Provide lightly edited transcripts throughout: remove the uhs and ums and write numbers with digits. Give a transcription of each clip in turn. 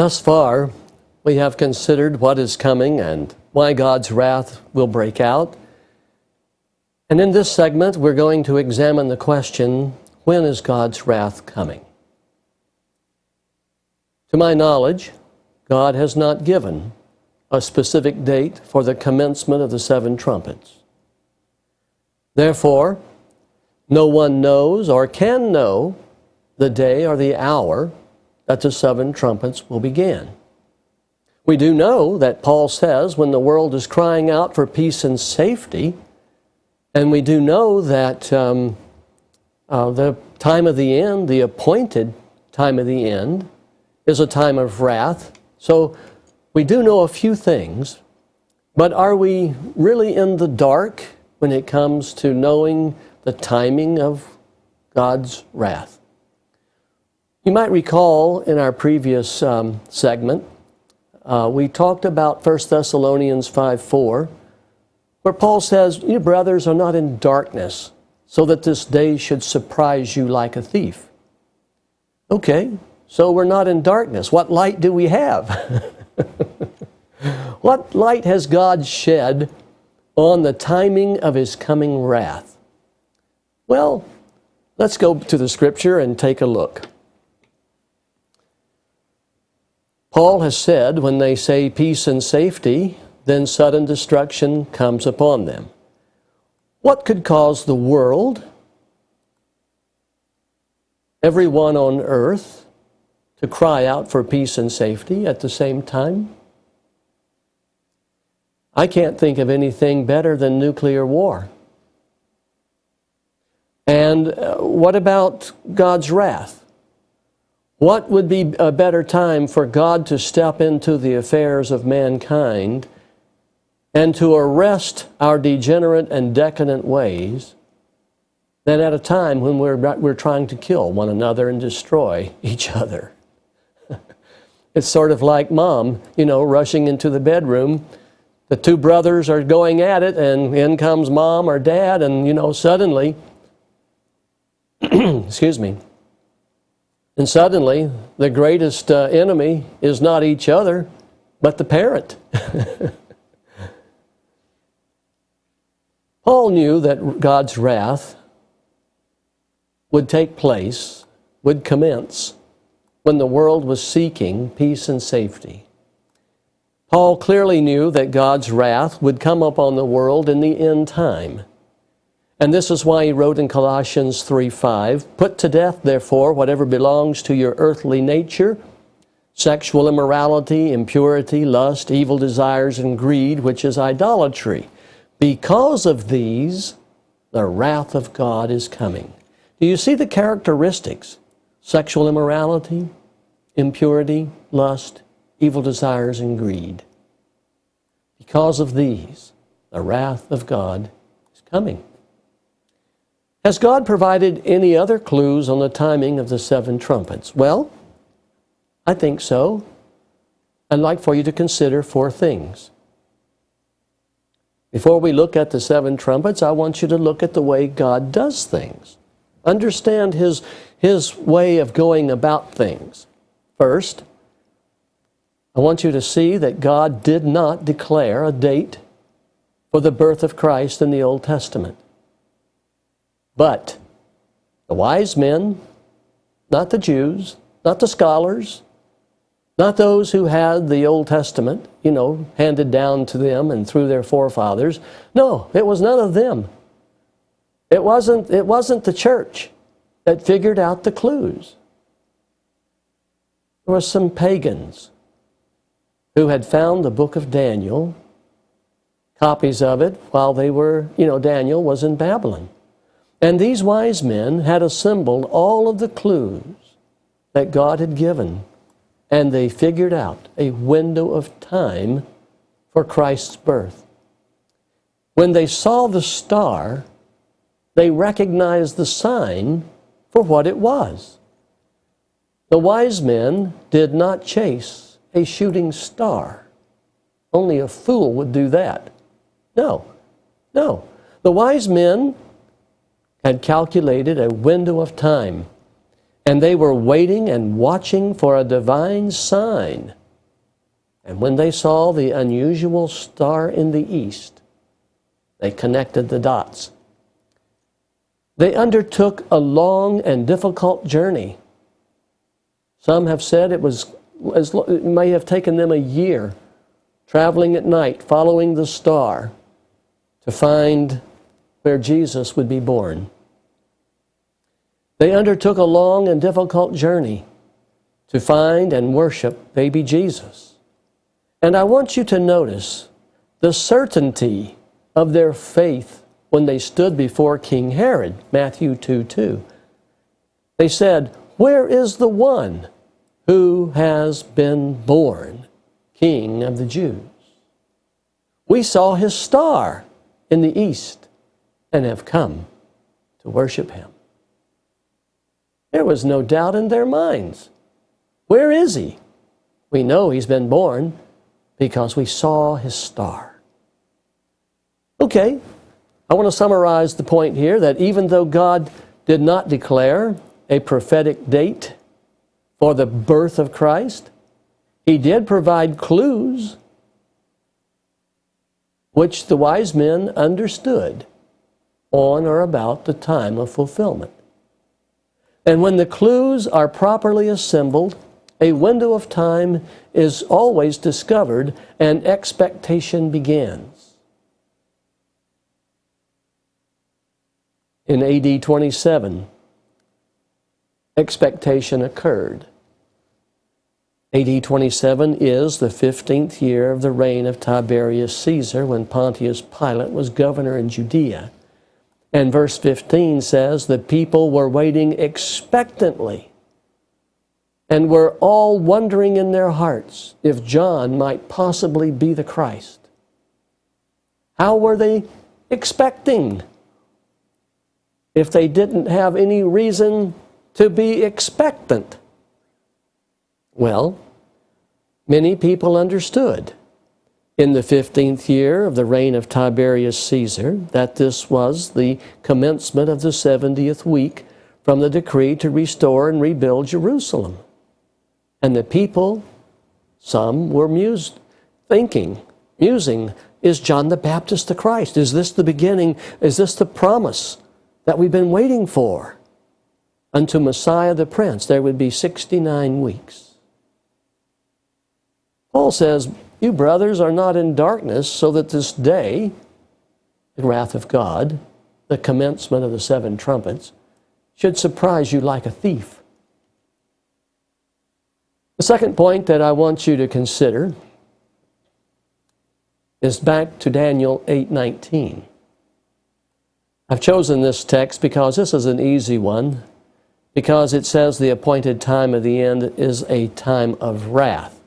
Thus far, we have considered what is coming and why God's wrath will break out. And in this segment, we're going to examine the question, when is God's wrath coming? To my knowledge, God has not given a specific date for the commencement of the seven trumpets. Therefore, no one knows or can know the day or the hour that the seven trumpets will begin. We do know that Paul says when the world is crying out for peace and safety, and we do know that the time of the end, the appointed time of the end, is a time of wrath. So we do know a few things, but are we really in the dark when it comes to knowing the timing of God's wrath? You might recall in our previous segment, we talked about 1 Thessalonians 5:4, where Paul says, "You brothers are not in darkness, so that this day should surprise you like a thief." Okay, so we're not in darkness. What light do we have? What light has God shed on the timing of His coming wrath? Well, let's go to the Scripture and take a look. Paul has said, when they say peace and safety, then sudden destruction comes upon them. What could cause the world, everyone on earth, to cry out for peace and safety at the same time? I can't think of anything better than nuclear war. And what about God's wrath? What would be a better time for God to step into the affairs of mankind and to arrest our degenerate and decadent ways than at a time when we're trying to kill one another and destroy each other? It's sort of like mom, rushing into the bedroom. The two brothers are going at it, and in comes mom or dad, and, suddenly, excuse me, and suddenly the greatest enemy is not each other, but the parent. Paul knew that God's wrath would take place, would commence, when the world was seeking peace and safety. Paul clearly knew that God's wrath would come upon the world in the end time. And this is why he wrote in Colossians 3:5, "Put to death, therefore, whatever belongs to your earthly nature, sexual immorality, impurity, lust, evil desires, and greed, which is idolatry. Because of these, the wrath of God is coming." Do you see the characteristics? Sexual immorality, impurity, lust, evil desires, and greed. Because of these, the wrath of God is coming. Has God provided any other clues on the timing of the seven trumpets? Well, I think so. I'd like for you to consider four things. Before we look at the seven trumpets, I want you to look at the way God does things. Understand His way of going about things. First, I want you to see that God did not declare a date for the birth of Christ in the Old Testament. But the wise men, not the Jews, not the scholars, not those who had the Old Testament, handed down to them and through their forefathers. No, it was none of them. It wasn't the church that figured out the clues. There were some pagans who had found the book of Daniel, copies of it, while they were, Daniel was in Babylon. And these wise men had assembled all of the clues that God had given, and they figured out a window of time for Christ's birth. When they saw the star, they recognized the sign for what it was. The wise men did not chase a shooting star. Only a fool would do that. No. The wise men had calculated a window of time. And they were waiting and watching for a divine sign. And when they saw the unusual star in the east, they connected the dots. They undertook a long and difficult journey. Some have said it may have taken them a year, traveling at night, following the star, to find where Jesus would be born. They undertook a long and difficult journey to find and worship baby Jesus. And I want you to notice the certainty of their faith when they stood before King Herod, Matthew 2:2. They said, "Where is the one who has been born King of the Jews? We saw his star in the east and have come to worship him." There was no doubt in their minds. Where is he? We know he's been born because we saw his star. Okay, I want to summarize the point here that even though God did not declare a prophetic date for the birth of Christ, he did provide clues which the wise men understood on or about the time of fulfillment. And when the clues are properly assembled, a window of time is always discovered and expectation begins. In AD 27, expectation occurred. AD 27 is the 15th year of the reign of Tiberius Caesar, when Pontius Pilate was governor in Judea. And verse 15 says the people were waiting expectantly and were all wondering in their hearts if John might possibly be the Christ. How were they expecting if they didn't have any reason to be expectant? Well, many people understood in the 15th year of the reign of Tiberius Caesar that this was the commencement of the 70th week from the decree to restore and rebuild Jerusalem. And the people, some were musing, is John the Baptist the Christ? Is this the beginning? Is this the promise that we've been waiting for? Unto Messiah the Prince, there would be 69 weeks. Paul says, "You brothers are not in darkness, so that this day, the wrath of God, the commencement of the 7 trumpets, should surprise you like a thief." The second point that I want you to consider is back to Daniel 8:19. I've chosen this text because this is an easy one, because it says the appointed time of the end is a time of wrath.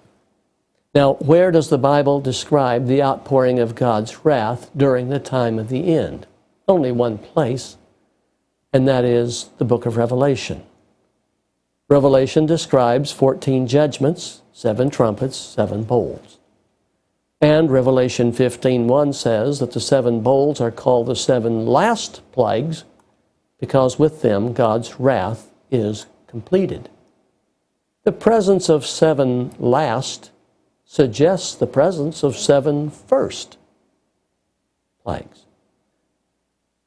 Now, where does the Bible describe the outpouring of God's wrath during the time of the end? Only one place, and that is the book of Revelation. Revelation describes 14 judgments, 7 trumpets, 7 bowls. And Revelation 15:1 says that the 7 bowls are called the 7 last plagues because with them God's wrath is completed. The presence of 7 last suggests the presence of 7 first plagues.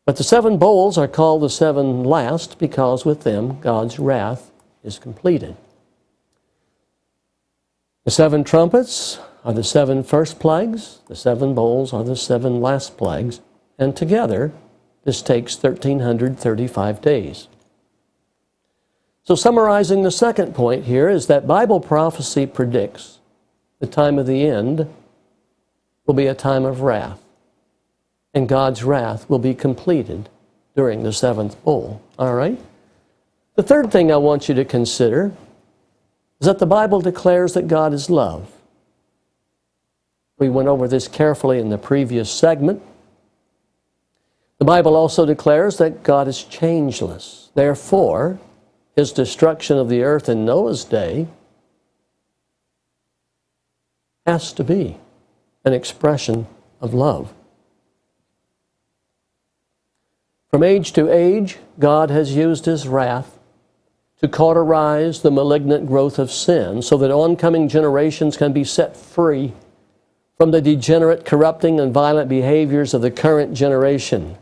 But the 7 bowls are called the 7 last because with them God's wrath is completed. The 7 trumpets are the 7 first plagues, the 7 bowls are the 7 last plagues, and together this takes 1,335 days. So summarizing the second point here is that Bible prophecy predicts the time of the end will be a time of wrath, and God's wrath will be completed during the 7th bowl. All right? The third thing I want you to consider is that the Bible declares that God is love. We went over this carefully in the previous segment. The Bible also declares that God is changeless. Therefore, his destruction of the earth in Noah's day has to be an expression of love. From age to age, God has used his wrath to cauterize the malignant growth of sin so that oncoming generations can be set free from the degenerate, corrupting, and violent behaviors of the current generation.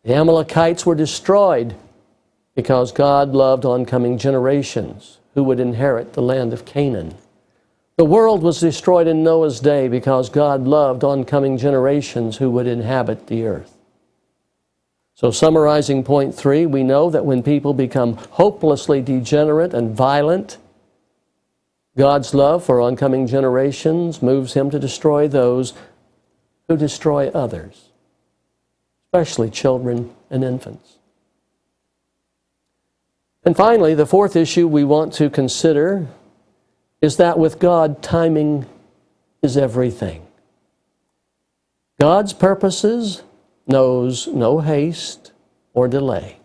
The Amalekites were destroyed because God loved oncoming generations who would inherit the land of Canaan. The world was destroyed in Noah's day because God loved oncoming generations who would inhabit the earth. So summarizing point 3, we know that when people become hopelessly degenerate and violent, God's love for oncoming generations moves him to destroy those who destroy others, especially children and infants. And finally, the fourth issue we want to consider is that with God, timing is everything. God's purposes knows no haste or delay.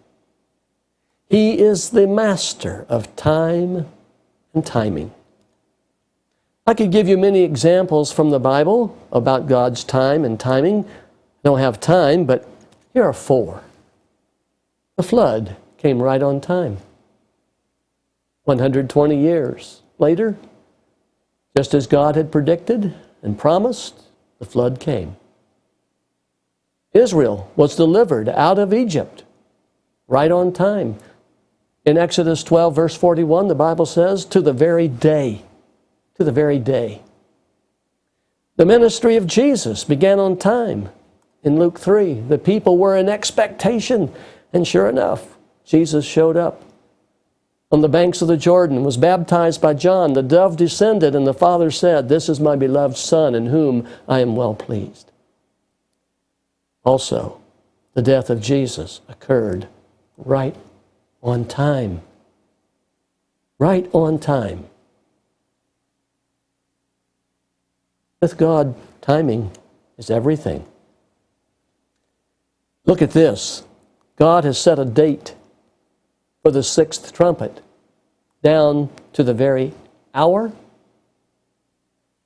He is the master of time and timing. I could give you many examples from the Bible about God's time and timing. I don't have time, but here are 4. The flood came right on time. 120 years later, just as God had predicted and promised, the flood came. Israel was delivered out of Egypt right on time. In Exodus 12, verse 41, the Bible says, to the very day. To the very day. The ministry of Jesus began on time. In Luke 3, the people were in expectation, and sure enough, Jesus showed up. On the banks of the Jordan, was baptized by John. The dove descended, and the Father said, "This is my beloved Son, in whom I am well pleased." Also, the death of Jesus occurred right on time. Right on time. With God, timing is everything. Look at this. God has set a date for the 6th trumpet, down to the very hour.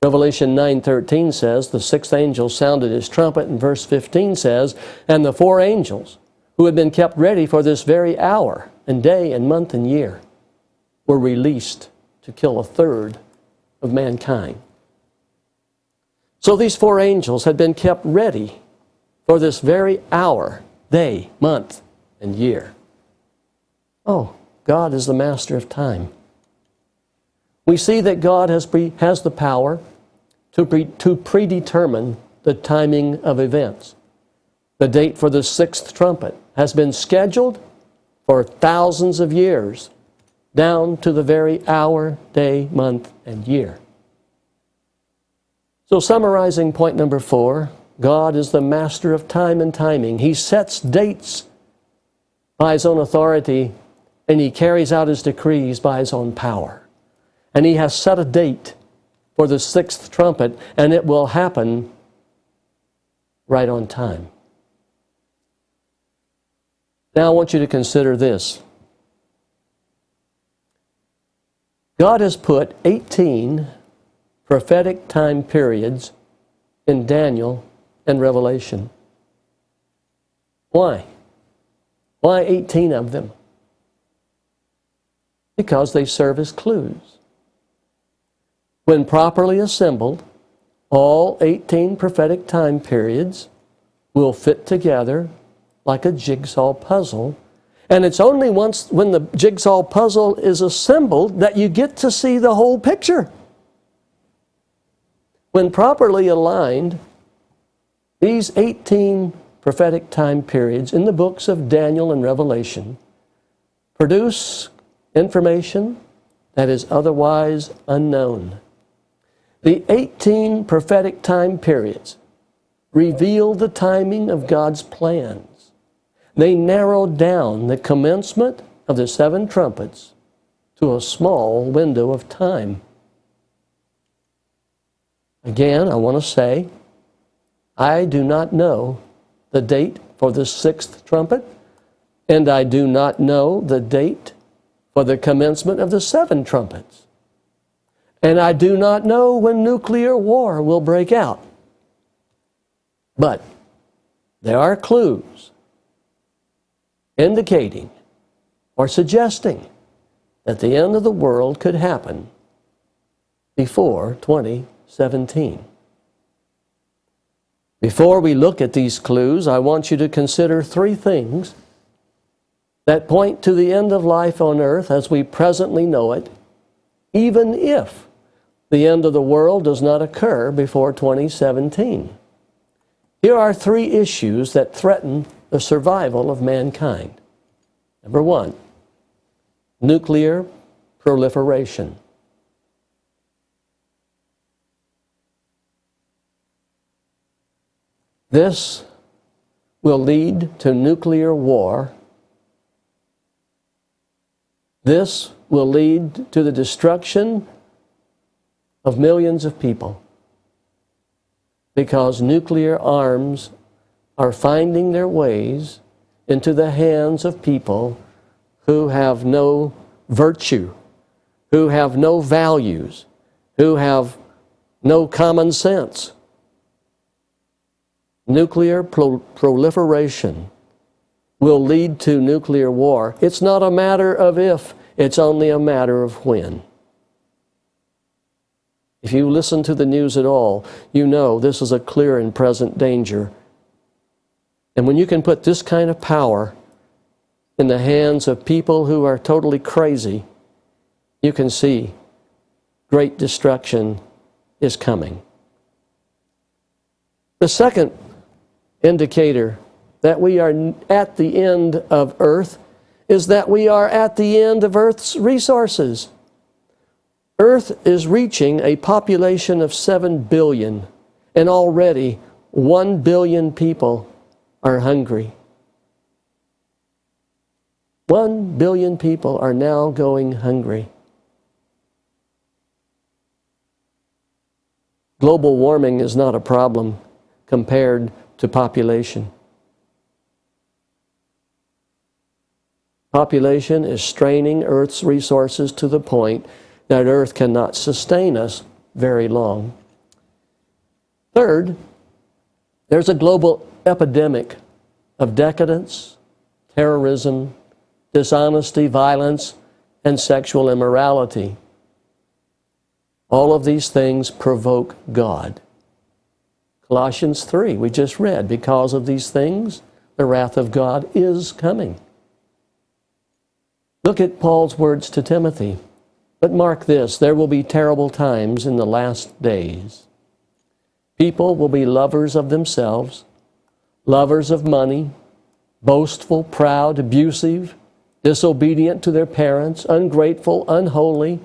Revelation 9:13 says, the 6th angel sounded his trumpet, and verse 15 says, and the 4 angels who had been kept ready for this very hour, and day and month and year, were released to kill 1/3 of mankind. So these 4 angels had been kept ready for this very hour, day, month, and year. Oh, God is the master of time. We see that God has the power to predetermine the timing of events. The date for the 6th trumpet has been scheduled for thousands of years, down to the very hour, day, month, and year. So summarizing point number 4, God is the master of time and timing. He sets dates by his own authority, and he carries out his decrees by his own power. And he has set a date for the 6th trumpet, and it will happen right on time. Now I want you to consider this. God has put 18 prophetic time periods in Daniel and Revelation. Why? Why 18 of them? Because they serve as clues. When properly assembled, all 18 prophetic time periods will fit together like a jigsaw puzzle. And it's only once when the jigsaw puzzle is assembled that you get to see the whole picture. When properly aligned, these 18 prophetic time periods in the books of Daniel and Revelation produce information that is otherwise unknown. The 18 prophetic time periods reveal the timing of God's plans. They narrow down the commencement of the 7 trumpets to a small window of time. Again, I want to say, I do not know the date for the 6th trumpet, and I do not know the date for the commencement of the 7 trumpets. And I do not know when nuclear war will break out. But there are clues indicating or suggesting that the end of the world could happen before 2017. Before we look at these clues, I want you to consider three things that point to the end of life on earth as we presently know it, even if the end of the world does not occur before 2017. Here are three issues that threaten the survival of mankind. Number one, nuclear proliferation. This will lead to nuclear war. This will lead to the destruction of millions of people because nuclear arms are finding their ways into the hands of people who have no virtue, who have no values, who have no common sense. Nuclear proliferation will lead to nuclear war. It's not a matter of if, it's only a matter of when. If you listen to the news at all, you know this is a clear and present danger. And when you can put this kind of power in the hands of people who are totally crazy, you can see great destruction is coming. The second indicator that we are at the end of Earth is that we are at the end of Earth's resources. Earth is reaching a population of 7 billion, and already 1 billion people are hungry. 1 billion people are now going hungry. Global warming is not a problem compared to population. Population is straining Earth's resources to the point that Earth cannot sustain us very long. Third, there's a global epidemic of decadence, terrorism, dishonesty, violence, and sexual immorality. All of these things provoke God. Colossians 3, we just read, because of these things, the wrath of God is coming. Look at Paul's words to Timothy. But mark this, there will be terrible times in the last days. People will be lovers of themselves, lovers of money, boastful, proud, abusive, disobedient to their parents, ungrateful, unholy,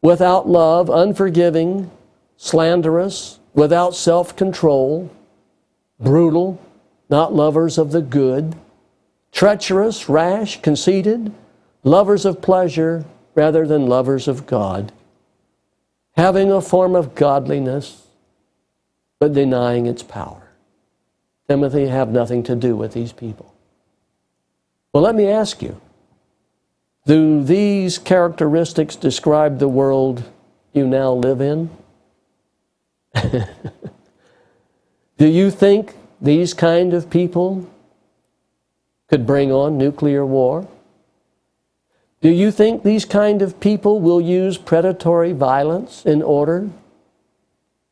without love, unforgiving, slanderous, without self-control, brutal, not lovers of the good, treacherous, rash, conceited, lovers of pleasure rather than lovers of God, having a form of godliness but denying its power. Timothy, have nothing to do with these people. Well, let me ask you, do these characteristics describe the world you now live in? Do you think these kind of people could bring on nuclear war? Do you think these kind of people will use predatory violence in order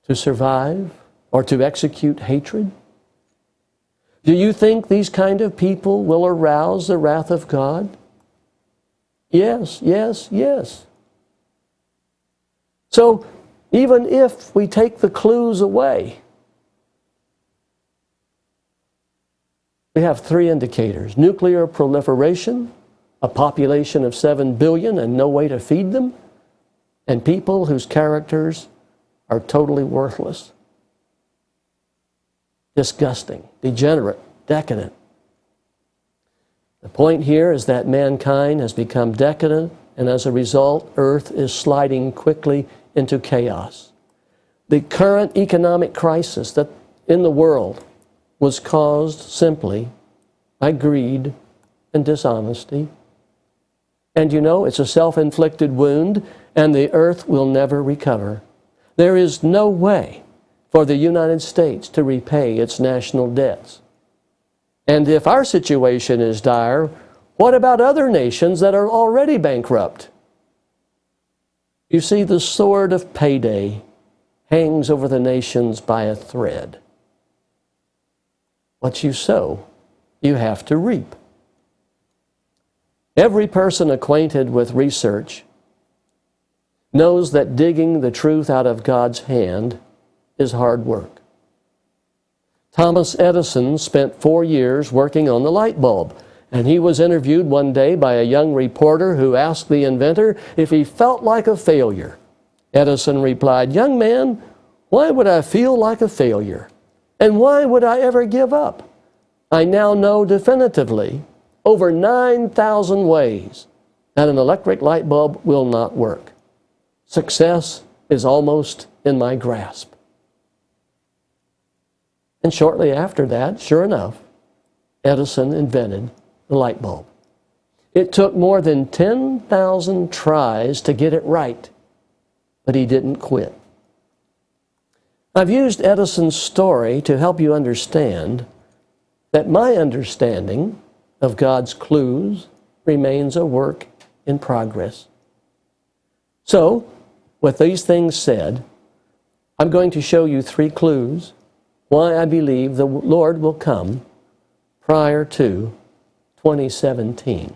to survive or to execute hatred? Do you think these kind of people will arouse the wrath of God? Yes, yes, yes. So, even if we take the clues away, we have three indicators: nuclear proliferation, a population of 7 billion and no way to feed them, and people whose characters are totally worthless, disgusting, degenerate, decadent. The point here is that mankind has become decadent, and as a result, Earth is sliding quickly into chaos. The current economic crisis that in the world was caused simply by greed and dishonesty. And you know, it's a self-inflicted wound, and the earth will never recover. There is no way for the United States to repay its national debts. And if our situation is dire, what about other nations that are already bankrupt You see, the sword of payday hangs over the nations by a thread. What you sow, you have to reap. Every person acquainted with research knows that digging the truth out of God's hand is hard work. Thomas Edison spent 4 years working on the light bulb, and he was interviewed one day by a young reporter who asked the inventor if he felt like a failure. Edison replied, "Young man, why would I feel like a failure? And why would I ever give up? I now know definitively over 9,000 ways that an electric light bulb will not work. Success is almost in my grasp." And shortly after that, sure enough, Edison invented the light bulb. It took more than 10,000 tries to get it right, but he didn't quit. I've used Edison's story to help you understand that my understanding of God's clues remains a work in progress. So, with these things said, I'm going to show you 3 clues why I believe the Lord will come prior to 2017.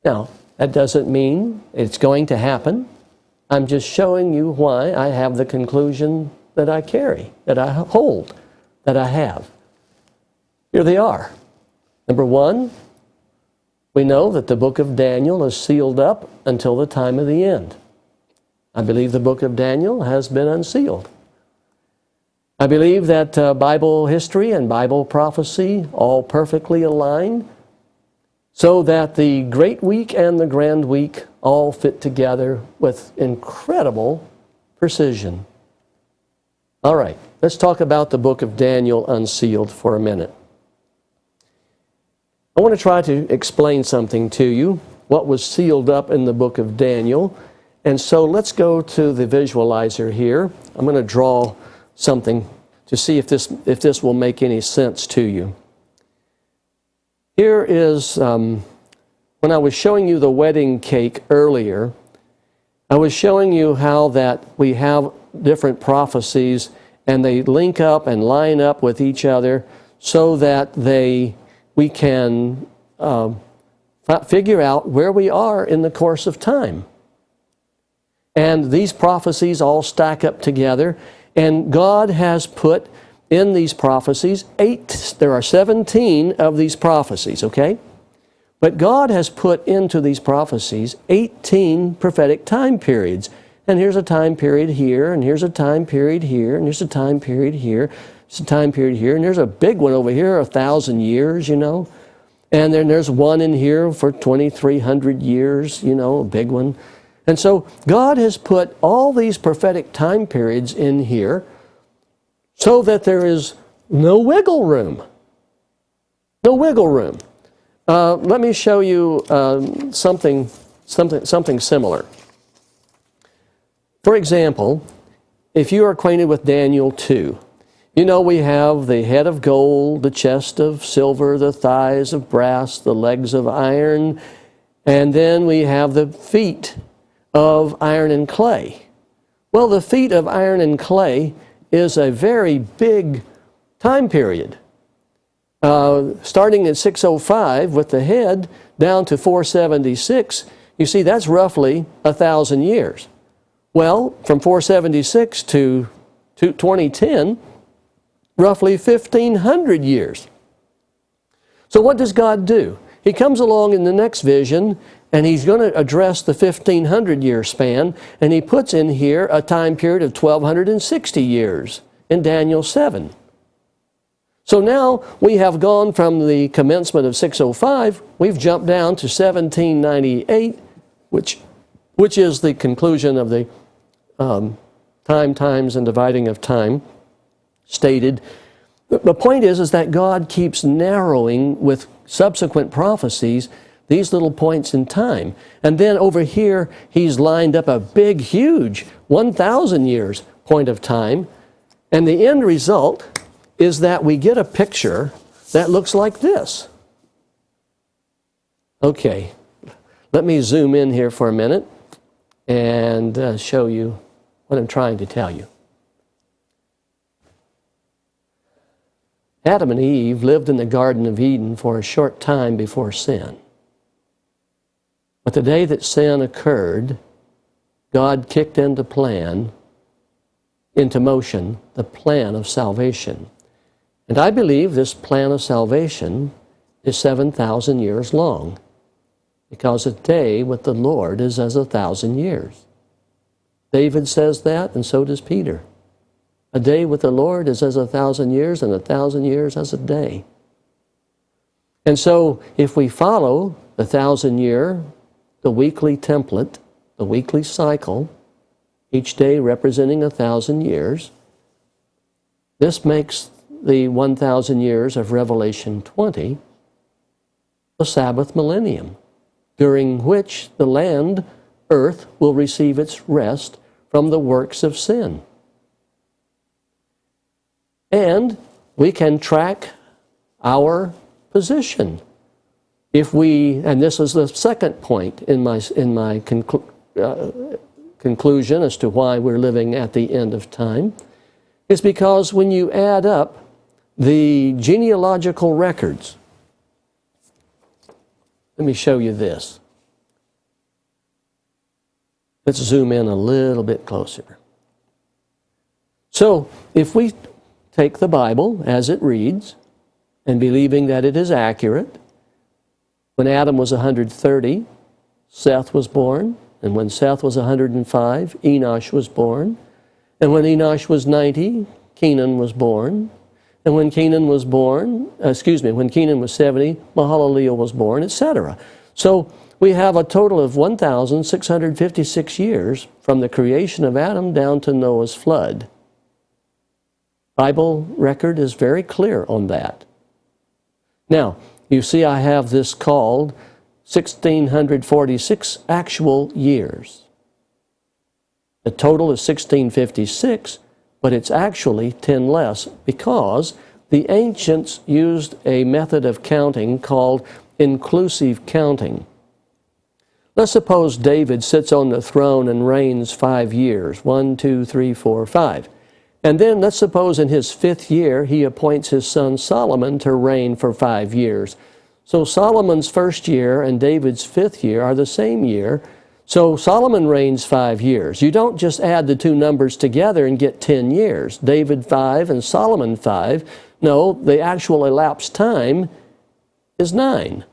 Now, that doesn't mean it's going to happen. I'm just showing you why I have the conclusion that I carry, that I hold, that I have. Here they are. Number 1, we know that the book of Daniel is sealed up until the time of the end. I believe the book of Daniel has been unsealed. I believe that Bible history and Bible prophecy all perfectly align so that the Great Week and the Grand Week all fit together with incredible precision. All right, let's talk about the book of Daniel unsealed for a minute. I want to try to explain something to you, what was sealed up in the book of Daniel. And so let's go to the visualizer here. I'm going to draw something to see if this will make any sense to you. Here is, when I was showing you the wedding cake earlier, I was showing you how that we have different prophecies and they link up and line up with each other so that we can figure out where we are in the course of time. And these prophecies all stack up together, and God has put in these prophecies there are 17 of these prophecies, okay? But God has put into these prophecies 18 prophetic time periods. And here's a time period here, and here's a time period here, and here's a time period here, there's a time period here, and there's a big one over here, 1,000 years, you know. And then there's one in here for 2,300 years, you know, a big one. And so God has put all these prophetic time periods in here so that there is no wiggle room. No wiggle room. Let me show you something similar. For example, if you are acquainted with Daniel 2, you know we have the head of gold, the chest of silver, the thighs of brass, the legs of iron, and then we have the feet of iron and clay. Well, the feet of iron and clay is a very big time period. Starting at 605 with the head down to 476, you see that's roughly 1,000 years. Well, from 476 to 2010, roughly 1,500 years. So what does God do? He comes along in the next vision, and he's going to address the 1,500-year span, and he puts in here a time period of 1,260 years in Daniel 7. So now we have gone from the commencement of 605, we've jumped down to 1798, which is the conclusion of the times, and dividing of time stated. The point is that God keeps narrowing with subsequent prophecies these little points in time. And then over here, he's lined up a big, huge 1,000 years point of time. And the end result is that we get a picture that looks like this. Okay, let me zoom in here for a minute. and show you what I'm trying to tell you. Adam and Eve lived in the Garden of Eden for a short time before sin. But the day that sin occurred, God kicked into motion, the plan of salvation. And I believe this plan of salvation is 7,000 years long, because a day with the Lord is as 1,000 years. David says that, and so does Peter. A day with the Lord is as 1,000 years, and 1,000 years as a day. And so, if we follow the 1,000-year, the weekly template, the weekly cycle, each day representing 1,000 years, this makes the 1,000 years of Revelation 20 the Sabbath millennium, during which the land, earth, will receive its rest from the works of sin. And we can track our position. If we, and this is the second point in my conclusion as to why we're living at the end of time, is because when you add up the genealogical records, let me show you this. Let's zoom in a little bit closer. So, if we take the Bible as it reads, and believing that it is accurate, when Adam was 130, Seth was born, and when Seth was 105, Enosh was born, and when Enosh was 90, Kenan was born, and when Kenan was 70, Mahalaleel was born, etc. So we have a total of 1,656 years from the creation of Adam down to Noah's flood. Bible record is very clear on that. Now, you see I have this called 1,646 actual years. The total is 1,656, but it's actually 10 less because the ancients used a method of counting called inclusive counting. Let's suppose David sits on the throne and reigns 5 years, 1, 2, 3, 4, 5. And then let's suppose in his 5th year, he appoints his son Solomon to reign for 5 years. So Solomon's 1st year and David's 5th year are the same year. So Solomon reigns 5 years. You don't just add the two numbers together and get 10 years. David 5 and Solomon 5. No, the actual elapsed time is 9.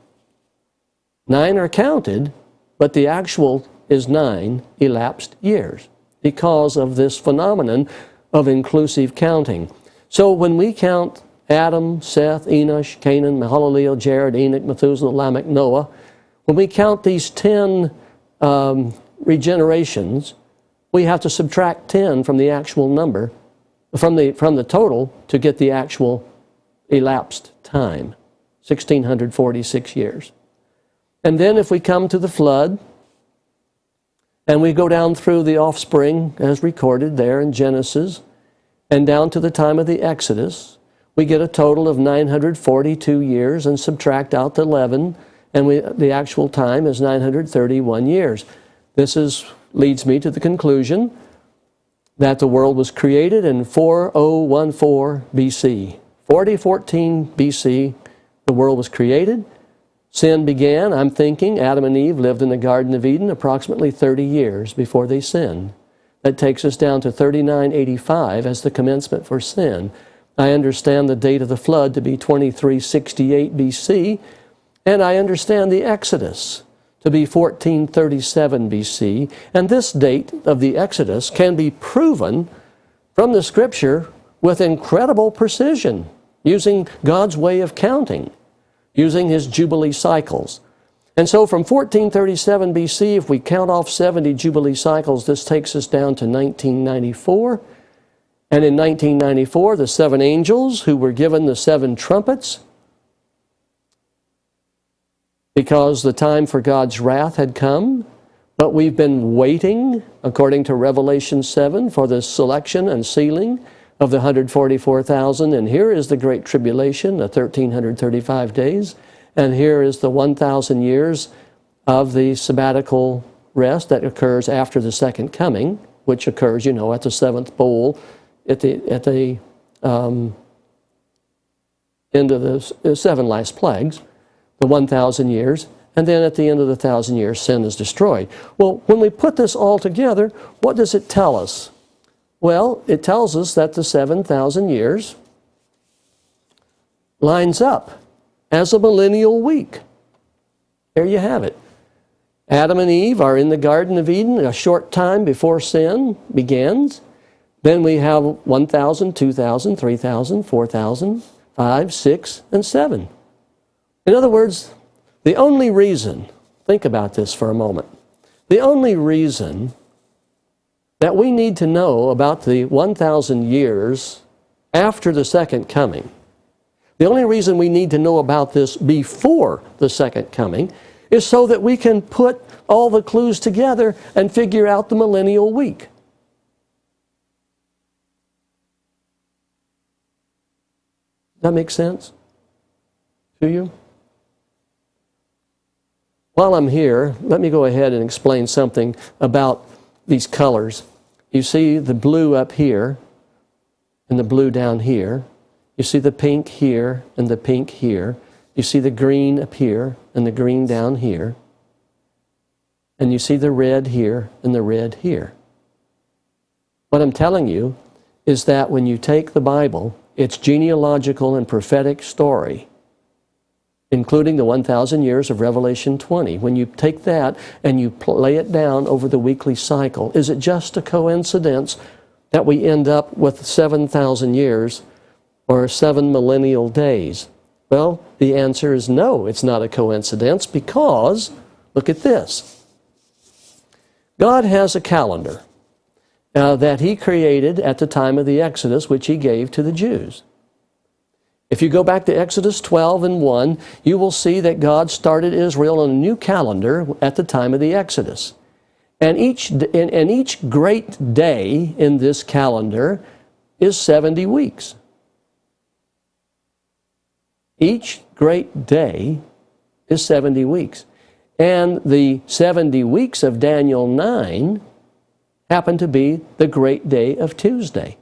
9 are counted, but the actual is 9 elapsed years because of this phenomenon of inclusive counting. So when we count Adam, Seth, Enosh, Canaan, Mahalaleel, Jared, Enoch, Methuselah, Lamech, Noah, when we count these 10 regenerations, we have to subtract 10 from the actual number, from the total, to get the actual elapsed time, 1,646 years. And then if we come to the flood, and we go down through the offspring as recorded there in Genesis, and down to the time of the Exodus, we get a total of 942 years and subtract out the 11, and the actual time is 931 years. This leads me to the conclusion that the world was created in 4014 BC. 4014 BC, the world was created. Sin began, I'm thinking, Adam and Eve lived in the Garden of Eden approximately 30 years before they sinned. That takes us down to 3985 as the commencement for sin. I understand the date of the flood to be 2368 BC, and I understand the Exodus to be 1437 BC. And this date of the Exodus can be proven from the Scripture with incredible precision, using God's way of counting, using His Jubilee cycles. And so from 1437 BC, if we count off 70 Jubilee cycles, this takes us down to 1994. And in 1994, the 7 angels who were given the 7 trumpets, because the time for God's wrath had come, but we've been waiting, according to Revelation 7, for the selection and sealing of the 144,000. And here is the Great Tribulation, the 1,335 days. And here is the 1,000 years of the sabbatical rest that occurs after the second coming, which occurs, at the seventh bowl, at the end of the seven last plagues, the 1,000 years, and then at the end of the 1,000 years, sin is destroyed. Well, when we put this all together, what does it tell us? Well, it tells us that the 7,000 years lines up as a millennial week. There you have it. Adam and Eve are in the Garden of Eden a short time before sin begins. Then we have 1,000, 2,000, 3,000, 4,000, 5, 6, and 7. In other words, the only reason, think about this for a moment, the only reason that we need to know about the 1,000 years after the second coming, the only reason we need to know about this before the second coming is so that we can put all the clues together and figure out the millennial week. That makes sense to you? While I'm here, let me go ahead and explain something about these colors. You see the blue up here and the blue down here. You see the pink here and the pink here. You see the green up here and the green down here. And you see the red here and the red here. What I'm telling you is that when you take the Bible, its genealogical and prophetic story, including the 1,000 years of Revelation 20, when you take that and you lay it down over the weekly cycle, is it just a coincidence that we end up with 7,000 years or 7 millennial days? Well, the answer is no, it's not a coincidence, because, look at this. God has a calendar that He created at the time of the Exodus, which He gave to the Jews. If you go back to Exodus 12 and 1, you will see that God started Israel on a new calendar at the time of the Exodus. And each great day in this calendar is 70 weeks. Each great day is 70 weeks. And the 70 weeks of Daniel 9 happen to be the great day of Tuesday.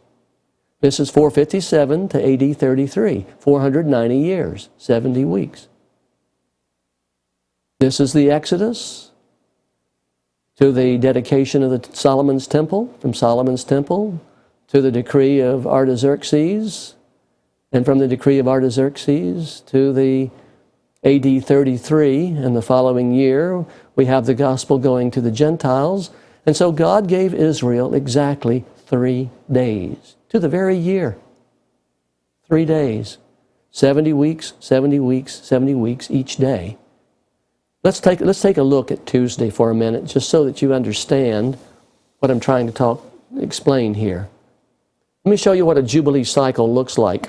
This is 457 to AD 33, 490 years, 70 weeks. This is the Exodus to the dedication of the Solomon's Temple, from Solomon's Temple to the decree of Artaxerxes, and from the decree of Artaxerxes to the AD 33, and the following year we have the gospel going to the Gentiles. And so God gave Israel exactly 3 days, to the very year. 3 days. 70 weeks, 70 weeks, 70 weeks each day. Let's take a look at Tuesday for a minute, just so that you understand what I'm trying to explain here. Let me show you what a Jubilee cycle looks like.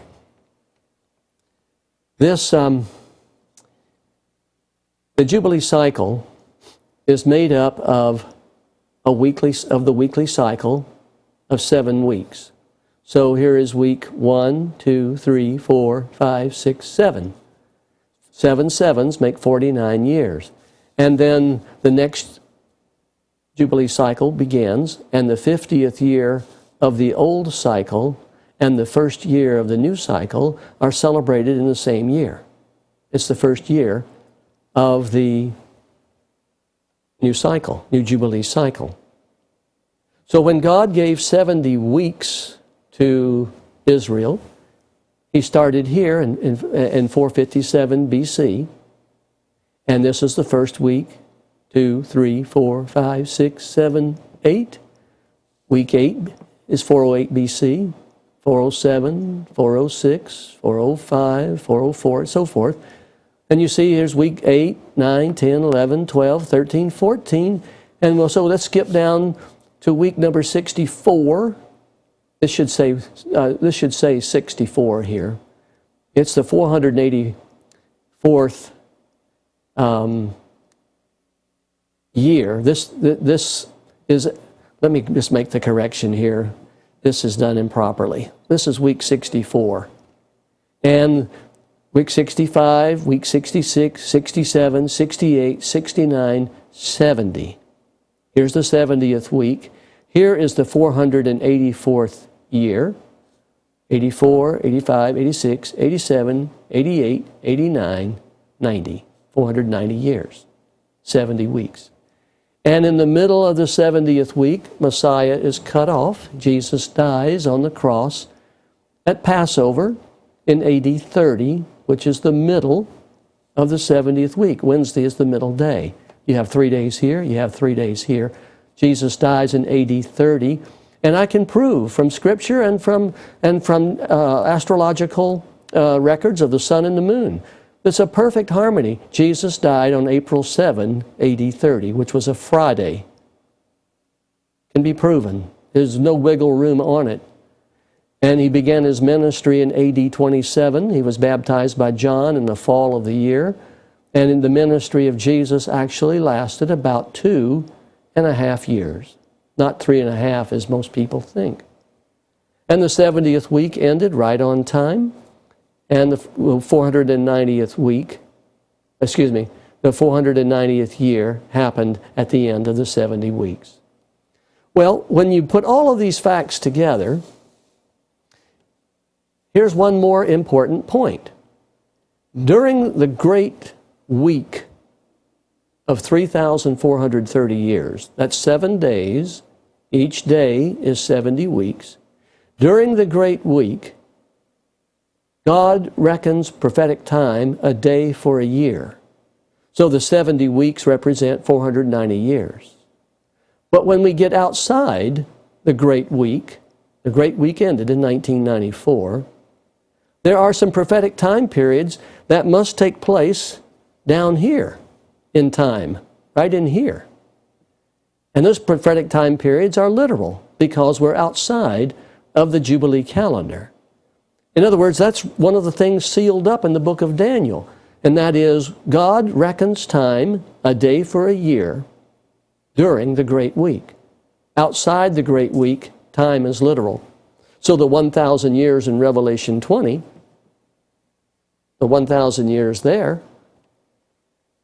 The Jubilee cycle is made up of the weekly cycle of 7 weeks. So here is week 1, 2, 3, 4, 5, 6, 7. 7 sevens make 49 years. And then the next Jubilee cycle begins, and the 50th year of the old cycle and the first year of the new cycle are celebrated in the same year. It's the first year of the new cycle, new Jubilee cycle. So when God gave 70 weeks to Israel, He started here in 457 BC, and this is the first week, 2, 3, 4, 5, 6, 7, 8. Week 8 is 408 BC, 407, 406, 405, 404, and so forth. And you see here's week 8, 9, 10, 11, 12, 13, 14. And so let's skip down to week number 64. This should say 64 here. It's the 484th year. This is, let me just make the correction here. This is done improperly. This is week 64. And week 65, week 66, 67, 68, 69, 70. Here's the 70th week. Here is the 484th year. 84, 85, 86, 87, 88, 89, 90. 490 years. 70 weeks. And in the middle of the 70th week, Messiah is cut off. Jesus dies on the cross at Passover in AD 30, which is the middle of the 70th week. Wednesday is the middle day. You have 3 days here, you have 3 days here. Jesus dies in AD 30, and I can prove from Scripture and from astrological records of the sun and the moon. It's a perfect harmony. Jesus died on April 7, AD 30, which was a Friday. Can be proven. There's no wiggle room on it. And he began his ministry in AD 27. He was baptized by John in the fall of the year. And in the ministry of Jesus actually lasted about 2.5 years. Not 3.5 as most people think. And the 70th week ended right on time. And the 490th week, the 490th year happened at the end of the 70 weeks. Well, when you put all of these facts together, here's one more important point. During the great week of 3,430 years, that's 7 days, each day is 70 weeks. During the great week, God reckons prophetic time a day for a year. So the 70 weeks represent 490 years. But when we get outside the great week ended in 1994, there are some prophetic time periods that must take place down here in time, right in here. And those prophetic time periods are literal because we're outside of the Jubilee calendar. In other words, that's one of the things sealed up in the book of Daniel, and that is God reckons time a day for a year during the great week. Outside the great week, time is literal. So the 1,000 years in Revelation 20, the 1,000 years there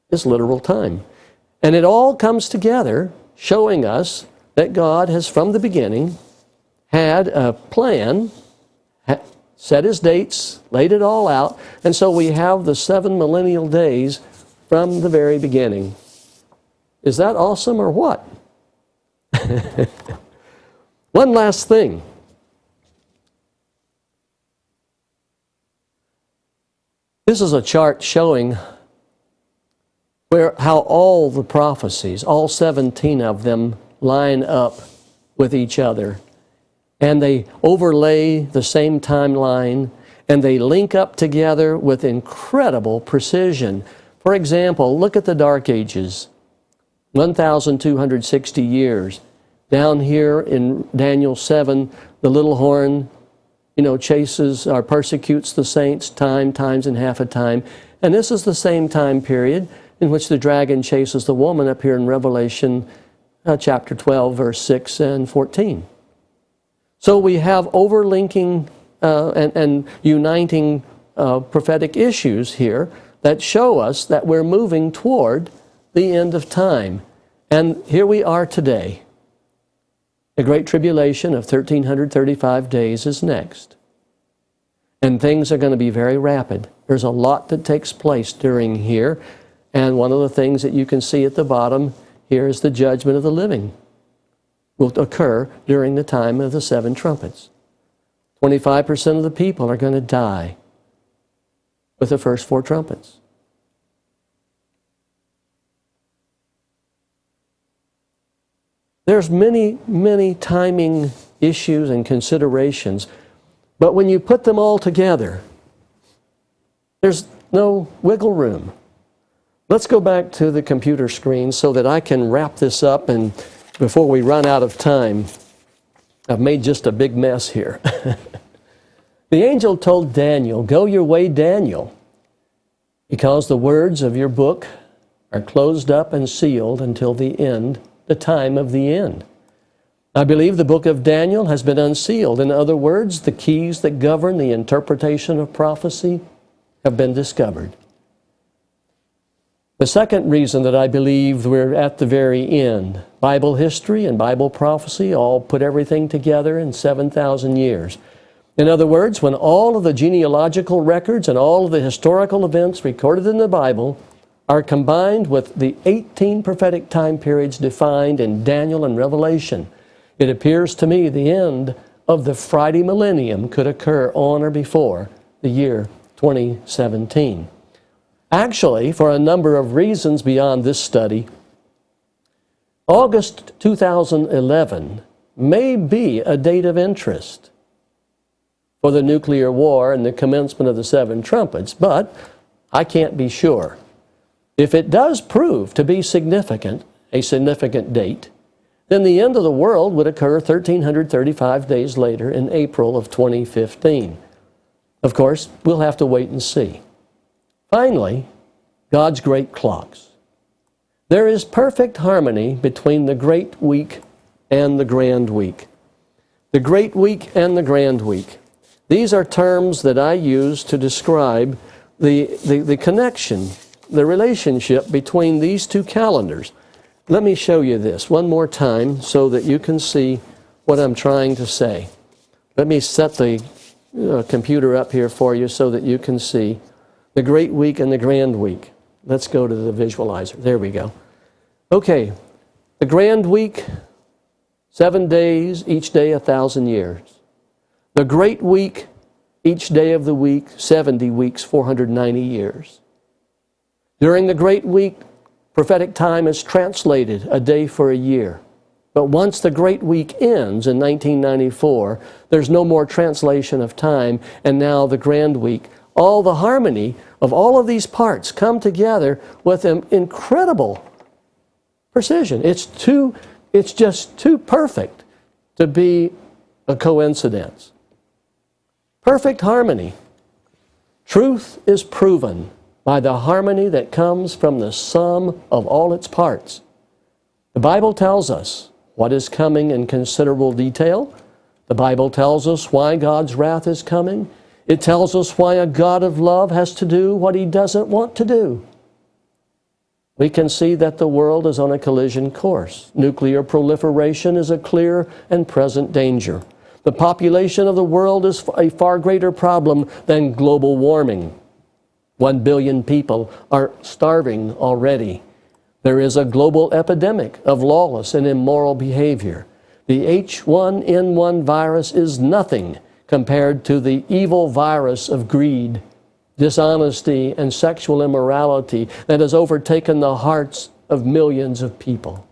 is literal time. And it all comes together showing us that God has from the beginning had a plan, set his dates, laid it all out, and so we have the 7 millennial days from the very beginning. Is that awesome or what? One last thing. This is a chart showing how all the prophecies, all 17 of them, line up with each other. And they overlay the same timeline, and they link up together with incredible precision. For example, look at the Dark Ages, 1,260 years. Down here in Daniel 7, the little horn, chases or persecutes the saints times and half a time. And this is the same time period in which the dragon chases the woman up here in Revelation chapter 12, verse 6 and 14. So we have overlinking and uniting prophetic issues here that show us that we're moving toward the end of time. And here we are today. The Great Tribulation of 1,335 days is next. And things are going to be very rapid. There's a lot that takes place during here. And one of the things that you can see at the bottom here is the judgment of the living will occur during the time of the 7 trumpets. 25% of the people are going to die with the first 4 trumpets. There's many, many timing issues and considerations, but when you put them all together, there's no wiggle room. Let's go back to the computer screen so that I can wrap this up, and before we run out of time, I've made just a big mess here. The angel told Daniel, "Go your way, Daniel, because the words of your book are closed up and sealed until the end, the time of the end." I believe the book of Daniel has been unsealed. In other words, the keys that govern the interpretation of prophecy have been discovered. The second reason that I believe we're at the very end, Bible history and Bible prophecy all put everything together in 7,000 years. In other words, when all of the genealogical records and all of the historical events recorded in the Bible are combined with the 18 prophetic time periods defined in Daniel and Revelation, it appears to me the end of the Friday millennium could occur on or before the year 2017. Actually, for a number of reasons beyond this study, August 2011 may be a date of interest for the nuclear war and the commencement of the seven trumpets, but I can't be sure. If it does prove to be significant, a significant date, then the end of the world would occur 1,335 days later in April of 2015. Of course, we'll have to wait and see. Finally, God's great clocks. There is perfect harmony between the Great Week and the Grand Week. The Great Week and the Grand Week. These are terms that I use to describe the connection, the relationship between these two calendars. Let me show you this one more time so that you can see what I'm trying to say. Let me set the computer up here for you so that you can see the Great Week and the Grand Week. Let's go to the visualizer. There we go. Okay, the Grand Week, 7 days, each day 1,000 years. The Great Week, each day of the week, 70 weeks, 490 years. During the Great Week, prophetic time is translated a day for a year. But once the Great Week ends in 1994, there's no more translation of time, and now the Grand Week. All the harmony of all of these parts come together with an incredible precision. It's just too perfect to be a coincidence. Perfect harmony. Truth is proven by the harmony that comes from the sum of all its parts. The Bible tells us what is coming in considerable detail. The Bible tells us why God's wrath is coming. It tells us why a God of love has to do what He doesn't want to do. We can see that the world is on a collision course. Nuclear proliferation is a clear and present danger. The population of the world is a far greater problem than global warming. 1 billion people are starving already. There is a global epidemic of lawless and immoral behavior. The H1N1 virus is nothing compared to the evil virus of greed, dishonesty, and sexual immorality that has overtaken the hearts of millions of people.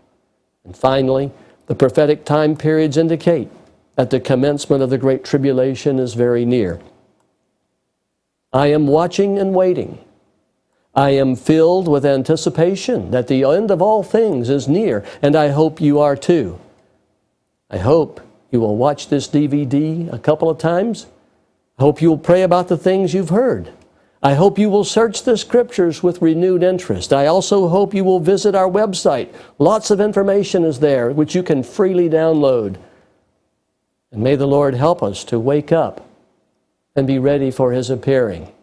And finally, the prophetic time periods indicate that the commencement of the Great Tribulation is very near. I am watching and waiting. I am filled with anticipation that the end of all things is near, and I hope you are too. I hope you will watch this DVD a couple of times. I hope you will pray about the things you've heard. I hope you will search the Scriptures with renewed interest. I also hope you will visit our website. Lots of information is there which you can freely download. And may the Lord help us to wake up and be ready for His appearing.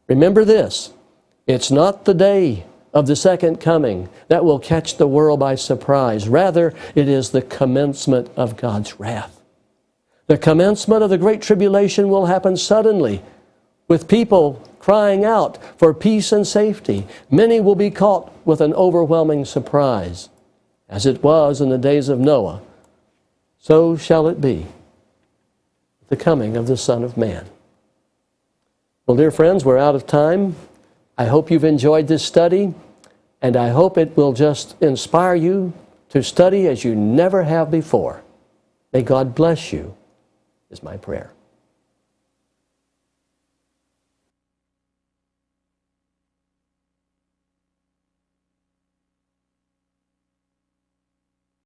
Remember this, it's not the day of the second coming that will catch the world by surprise. Rather, it is the commencement of God's wrath. The commencement of the Great Tribulation will happen suddenly, with people crying out for peace and safety. Many will be caught with an overwhelming surprise. As it was in the days of Noah, so shall it be at the coming of the Son of Man. Well, dear friends, we're out of time. I hope you've enjoyed this study, and I hope it will just inspire you to study as you never have before. May God bless you, is my prayer.